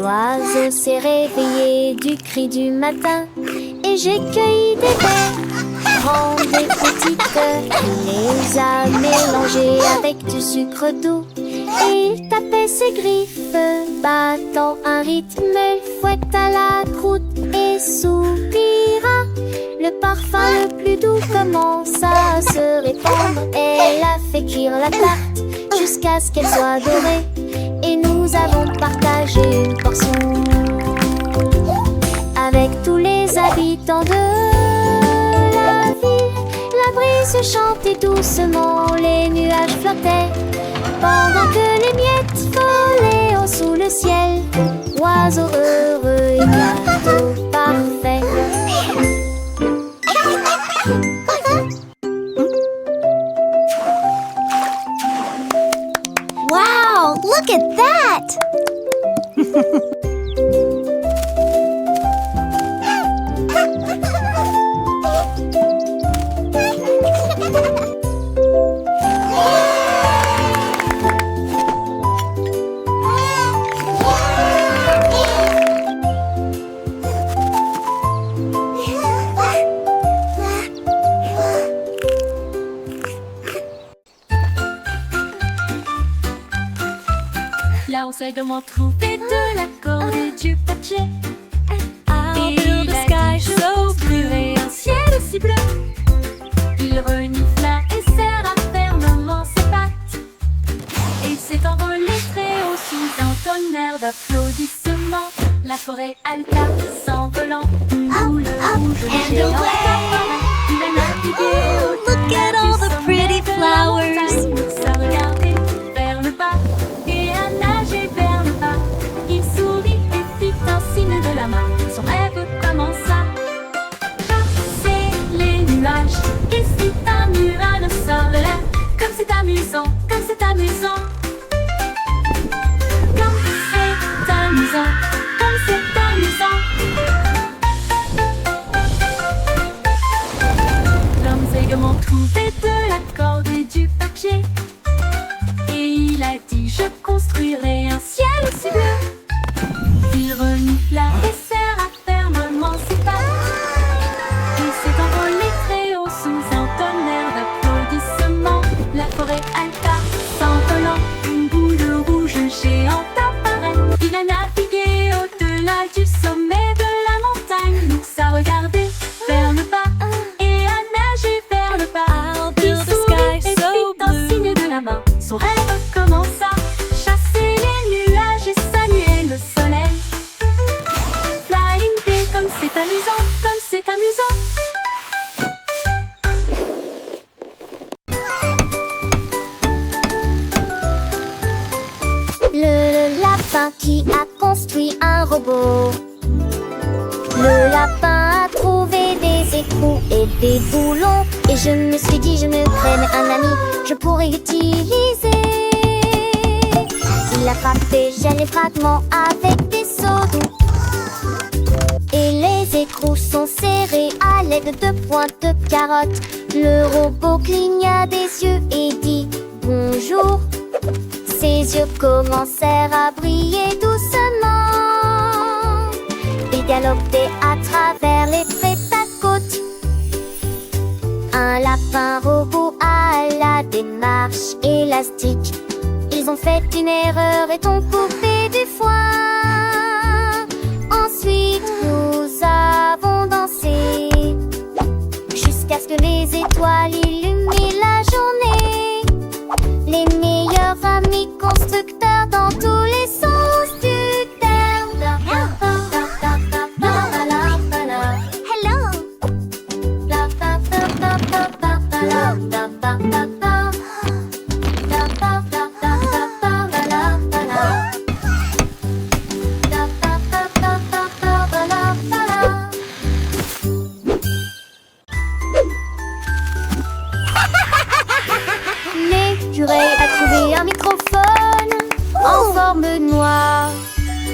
L'oiseau s'est réveillé du cri du matin et j'ai cueilli des baies grandes et petites. Il les a mélangées avec du sucre doux et il tapait ses griffes, battant un rythme. Il fouetta la croûte et soupira. Le parfum le plus doux commence à se répandre. Elle a fait cuire la tarte jusqu'à ce qu'elle soit dorée et nous avons partagé une portion avec tous les habitants de la ville. La brise chantait doucement, les nuages flottaient pendant que les miettes volaient haut sous le ciel. Oiseau heureux et gâteau parfait. Wow, look at that! Là on sait comment trouver de la corde et du papier. I'll build a sky so blue. Et un ciel aussi bleu. Il renifla et serra fermement ses pattes. Et il s'est envolé très haut sous un tonnerre d'applaudissements. La forêt alta s'envolant, une boule rouge géante apparaît. Il a navigué Look at all the pretty flowers. Ça regardait vers le bas et a nagé vers le bas. Il sourit et fit un signe de la main. Son rêve commença. Chasser les nuages et fit un mur à le sol de l'air. Comme c'est amusant, comme c'est amusant. Comme c'est amusant, comme c'est amusant. L'homme sait comment trouver de la corde et du papier. Et il a dit je construirai un ciel aussi bleu. Il renifla et serra fermement ses pattes. Il s'est envolé très haut sous un tonnerre d'applaudissements. La forêt alta s'envolant, une boule rouge géante apparaît. Il a navigué au-delà du sommet de la montagne. L'ours a regardé vers le bas et a nagé vers le bas. I'll Il build a sourit sky et so fit un blue. signe de la main. Son rêve commença. Chasser les nuages et saluer le soleil. Flying bee, comme c'est amusant, comme c'est amusant. Le lapin qui a construit un robot. Le lapin a trouvé des écrous et des boulons. Et je me suis dit, je me crée un ami, je pourrais l'utiliser. Il a frappé, gèle les fragments avec des seaux doux. Et les écrous sont serrés à l'aide de pointes de carottes. Le robot cligna des yeux et dit bonjour. Ses yeux commencèrent à briller doucement. Il galopait à travers les prés à côte. Un lapin robot à la démarche élastique. Ils ont fait une erreur et t'ont coupé du foin. Ensuite nous avons dansé jusqu'à ce que les étoiles illuminent la journée. Les meilleurs amis constructeurs dans tous les sens du terme. Hello! L'écureuil a trouvé un microphone en forme noire.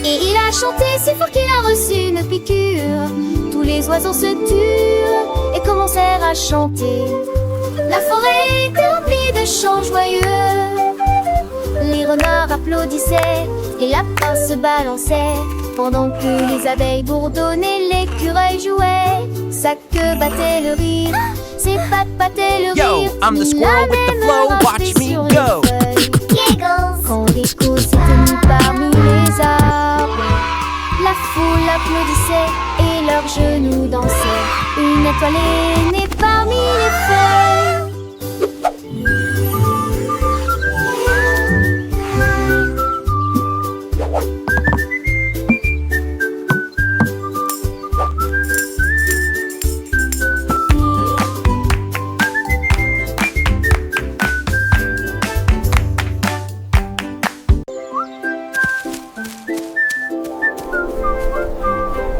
Et il a chanté si fort qu'il a reçu une piqûre. Tous les oiseaux se turent et commencèrent à chanter. La forêt était remplie de chants joyeux. Les renards applaudissaient, les lapins se balançaient. Pendant que les abeilles bourdonnaient, l'écureuil jouait. Sa queue battait le rire, ses pattes battaient le Yo, rire. I'm the Il squirrel with the allait flow, me watch rafler me sur go. une feuille. Quand l'écho s'était mis parmi les arbres, la foule applaudissait et leurs genoux dansaient. Une étoile est née parmi les feuilles.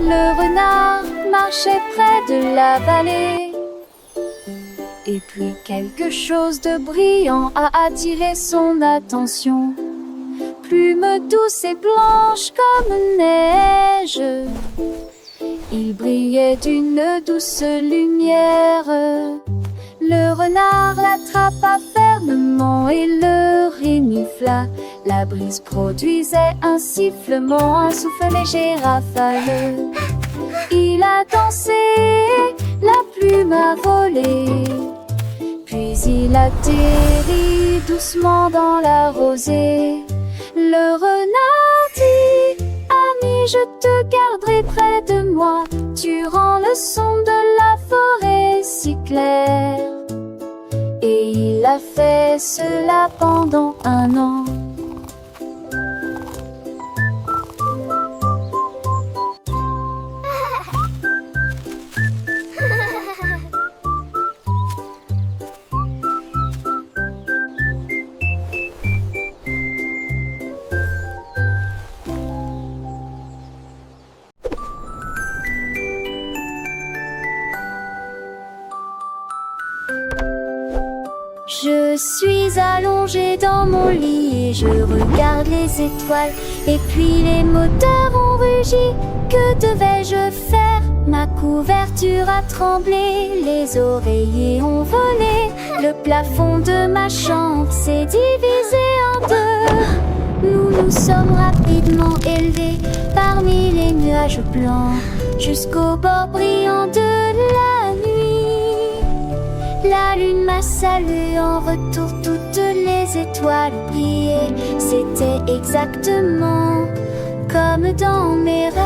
Le renard marchait près de la vallée. Et puis quelque chose de brillant a attiré son attention. Plume douce et blanche comme neige, il brillait d'une douce lumière. Le renard l'attrapa fermement et le renifla. La brise produisait un sifflement, un souffle léger rafale. Il a dansé, la plume a volé, puis il atterrit doucement dans la rosée. Le renard dit: ami, je te garderai près de moi. Tu rends le son de la forêt si clair. Et il a fait cela pendant 1 an. Je suis allongée dans mon lit et je regarde les étoiles. Et puis les moteurs ont rugi. Que devais-je faire? Ma couverture a tremblé, les oreillers ont volé. Le plafond de ma chambre s'est divisé en deux. Nous nous sommes rapidement élevés parmi les nuages blancs jusqu'au bord brillant de la nuit. La lune m'a salué en retour, toutes les étoiles brillaient. C'était exactement comme dans mes rêves.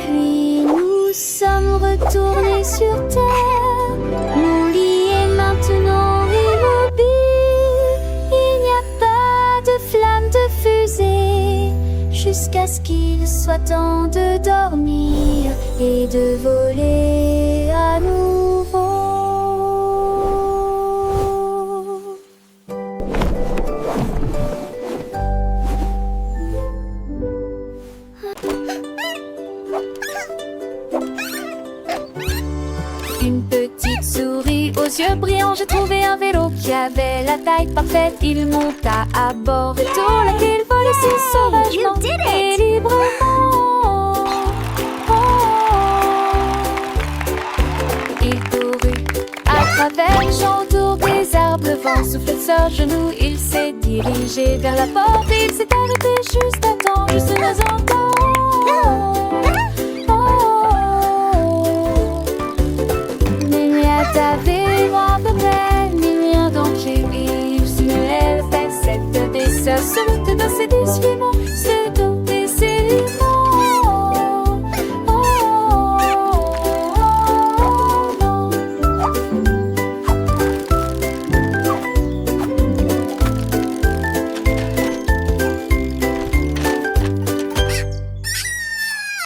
Puis nous sommes retournés sur terre. Mon lit est maintenant immobile. Il n'y a pas de flamme de fusée jusqu'à ce qu'il soit temps de dormir et de voler à nouveau. Une petite souris aux yeux brillants, j'ai trouvé un vélo qui avait la taille parfaite. Il monta à bord et tout là qu'il volait si sauvagement et librement. Il courut à travers les champs autour des arbres. Le vent soufflait sur leurs genoux. Il s'est dirigé vers la porte. Il s'est arrêté juste à temps, juste un instant.